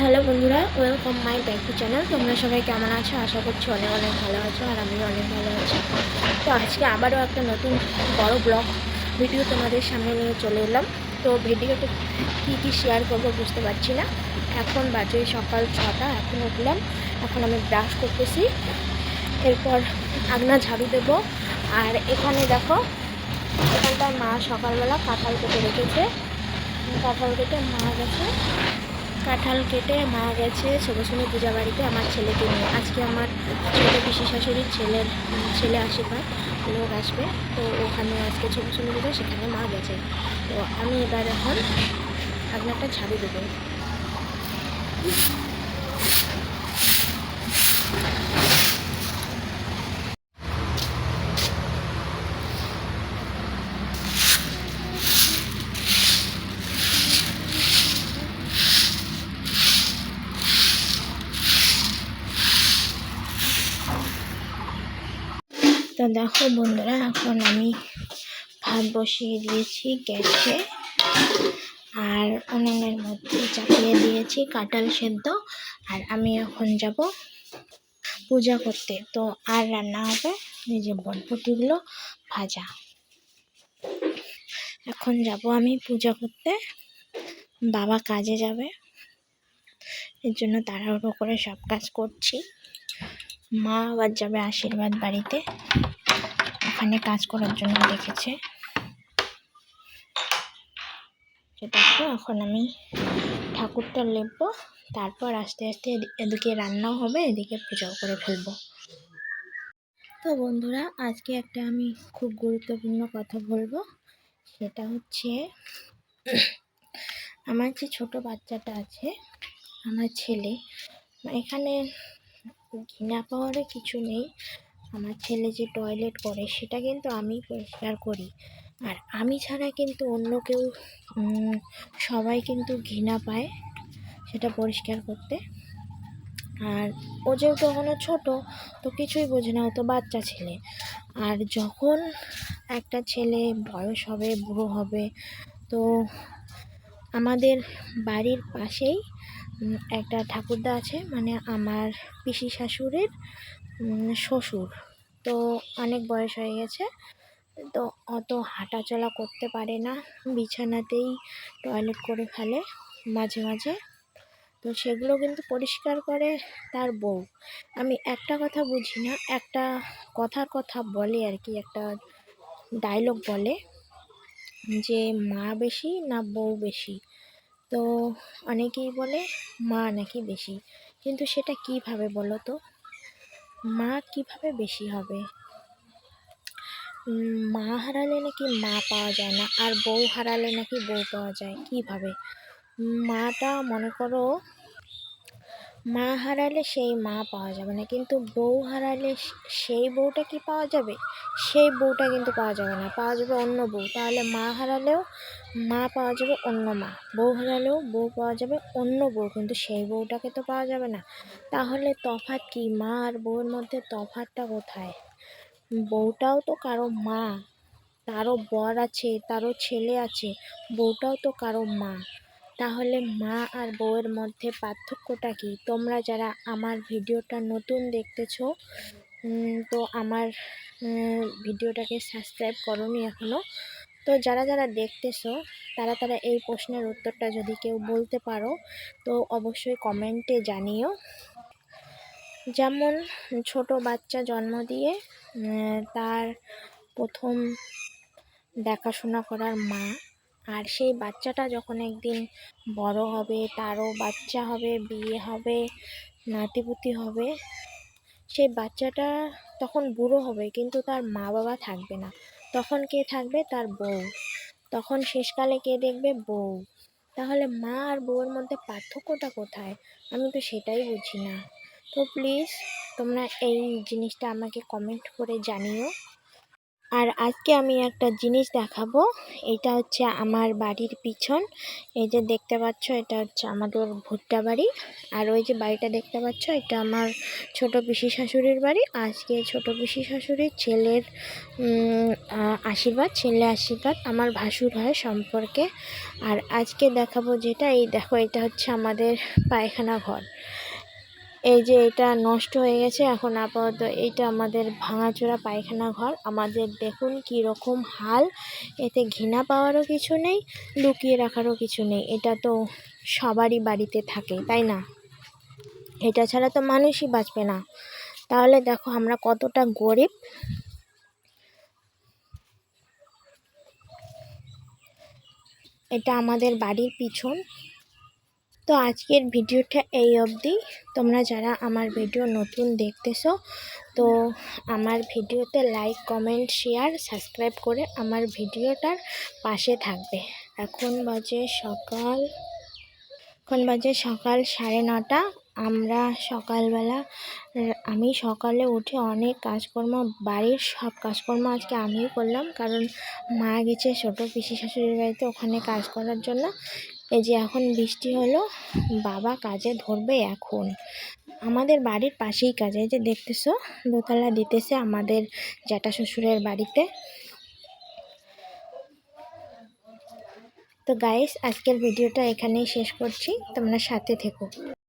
Hello বন্ধুরা, welcome my back to channel. তোমরা সবাই কেমন আছো? আশা করছি অনেক অনেক ভালো আছো, আর আমিও অনেক ভালো আছি। তো আজকে আবারও একটা নতুন বড় ব্লগ ভিডিও তোমাদের সামনে নিয়ে চলে এলাম। তো ভিডিওতে কী শেয়ার করবো বুঝতে পারছি না। এখন বাজে সকাল 6টা, এখন উঠলাম, এখন আমি ব্রাশ করতেছি, এরপর আগনা ঝাড়ু দেবো। আর এখানে দেখো, এখানটায় মা সকালবেলা কাঁঠাল কেটে রেখেছে, কাঁঠাল কেটে মা গেছে সবসময় পূজা বাড়িতে আমার ছেলেকে নিয়ে। আজকে আমার ছোটো পিসি শাশুড়ির ছেলে আশীর্বাদ লোক আসবে, তো ওখানে আজকে সবসময় পূজা, সেখানে মা গেছে। তো আমি এবার এখন একটা ঝাড়ু দেবো। তো দেখো বন্ধুরা, এখন আমি ভাত বসিয়ে দিয়েছি গ্যাসে, আর উনুনের মধ্যে চাপিয়ে দিয়েছি কাঁঠাল সেদ্ধ। আর আমি এখন যাব পূজা করতে। তো আর রান্না হবে এই যে বটবটিগুলো ভাজা। এখন যাব আমি পূজা করতে, বাবা কাজে যাবে, এর জন্য তাড়াহুড়ো করে সব কাজ করছি। মা আবার যাবে আশীর্বাদ বাড়িতে, ওখানে কাজ করার জন্য দেখেছে। দেখো, এখন আমি ঠাকুরটা লেপবো, তারপর আস্তে আস্তে এদিকে রান্নাও হবে, এদিকে পূজাও করে ফেলবো। তো বন্ধুরা, আজকে একটা আমি খুব গুরুত্বপূর্ণ কথা বলবো। সেটা হচ্ছে, আমার যে ছোট বাচ্চাটা আছে, আমার ছেলে, এখানে ঘৃণা পাওয়ার কিছু নেই। আমার ছেলে যে টয়লেট করে সেটা কিন্তু আমি পরিষ্কার করি, আর আমি ছাড়া কিন্তু অন্য কেউ, সবাই কিন্তু ঘৃণা পায় সেটা পরিষ্কার করতে। আর ও যেহেতু এখনো ছোটো, তো কিছুই বোঝে না, ও তো বাচ্চা ছেলে। আর যখন একটা ছেলে বয়স হবে, বুড়ো হবে, তো আমাদের বাড়ির পাশেই একটা ঠাকুরদা আছে, মানে আমার পিসি শাশুড়ির শ্বশুর। তো অনেক বয়স হয়ে গেছে, তো অত হাঁটাচলা করতে পারে না, বিছানাতেই টয়লেট করে ফেলে মাঝে মাঝে। তো সেগুলো কিন্তু পরিষ্কার করে তার বউ। আমি একটা কথা বুঝি না, একটা কথা বলে আর কি, একটা ডায়লগ বলে যে মা বেশি না বউ বেশি। তো অনেকেই বলে মা নাকি বেশি, কিন্তু সেটা কিভাবে বলো তো? মা কিভাবে বেশি হবে? মা হারালে নাকি মা পাওয়া যায় না, আর বউ হারালে নাকি বউ পাওয়া যায়, কিভাবে? মাটা মনে করো, মা হারালে সেই মা পাওয়া যাবে না, কিন্তু বউ হারালে সেই বউটা কি পাওয়া যাবে? সেই বউটা কিন্তু পাওয়া যাবে না, পাওয়া যাবে অন্য বউ। তাহলে মা হারালেও মা পাওয়া যাবে অন্য মা, বউ হারালেও বউ পাওয়া যাবে অন্য বউ, কিন্তু সেই বউটাকে তো পাওয়া যাবে না। তাহলে তফাৎ কি? মা আর বউয়ের মধ্যে তফাৎটা কোথায়? বউটাও তো কারো মা, তারও বর আছে, তারও ছেলে আছে, বউটাও তো কারো মা। তাহলে মা আর বউয়ের মধ্যে পার্থক্যটা কি? তোমরা যারা আমার ভিডিওটা নতুন দেখতেছো, তো আমার ভিডিওটাকে সাবস্ক্রাইব করোনি এখনও, তো যারা যারা দেখতেছো তারা এই প্রশ্নের উত্তরটা যদি কেউ বলতে পারো, তো অবশ্যই কমেন্টে জানিও। যেমন ছোট বাচ্চা জন্ম দিয়ে তার প্রথম দেখাশোনা করার মা, আর সেই বাচ্চাটা যখন একদিন বড় হবে, তারও বাচ্চা হবে, বিয়ে হবে, নাতিপুতি হবে, সেই বাচ্চাটা তখন বুড়ো হবে, কিন্তু তার মা বাবা থাকবে না। তখন কে থাকবে? তার বউ। তখন শেষকালে কে দেখবে? বউ। তাহলে মা আর বউয়ের মধ্যে পার্থক্যটা কোথায়? আমি তো সেটাই বুঝি না। তো প্লিজ তোমরা এই জিনিসটা আমাকে কমেন্ট করে জানিও। আর আজকে আমি একটা জিনিস দেখাবো। এটা হচ্ছে আমার বাড়ির পিছন। এই যে দেখতে পাচ্ছ, এটা হচ্ছে আমাদের ভুট্টা বাড়ি। আর ওই যে বাড়িটা দেখতে পাচ্ছ, এটা আমার ছোট পিসি শাশুড়ির বাড়ি। আজকে ছোট পিসি শাশুড়ির ছেলের আশীর্বাদ, ছেলে আশীর্বাদ আমার ভাসুর হয় সম্পর্কে। আর আজকে দেখাবো যেটা, এই দেখো, এটা হচ্ছে আমাদের পায়খানা ঘর। এই যে এটা নষ্ট হয়ে গেছে এখন আপাতত, এটা আমাদের ভাঙাচোরা পায়খানা ঘর। আমাদের দেখুন কি রকম হাল। এতে ঘৃণা পাওয়ারও কিছু নেই, লুকিয়ে রাখারও কিছু নেই। এটা তো সবারই বাড়িতে থাকে, তাই না? এটা ছাড়া তো মানুষই বাঁচবে না। তাহলে দেখো আমরা কতটা গরিব। এটা আমাদের বাড়ির পিছন। তো আজকের ভিডিওটা এই অবধি। তোমরা যারা আমার ভিডিও নতুন দেখতেছো, তো আমার ভিডিওতে লাইক, কমেন্ট, শেয়ার, সাবস্ক্রাইব করে আমার ভিডিওটার পাশে থাকবে। এখন বাজে সকাল 9:30। আমরা সকালবেলা, আমি সকালে উঠে অনেক কাজকর্ম, বাড়ির সব কাজকর্ম আজকে আমিই করলাম, কারণ মা গেছে ছোটো পিসি শাশুড়ির বাড়িতে, ওখানে কাজ করার জন্য। এই যে এখন বৃষ্টি হলো, বাবা কাজে ধরবে এখন। আমাদের বাড়ির পাশেই কাজ, এই যে দেখতেছো দোতলা দিতেছে আমাদের জ্যাঠা শ্বশুরের বাড়িতে। তো গাইস, আজকের ভিডিওটা এখানেই শেষ করছি, তোমরা সাথে থেকো।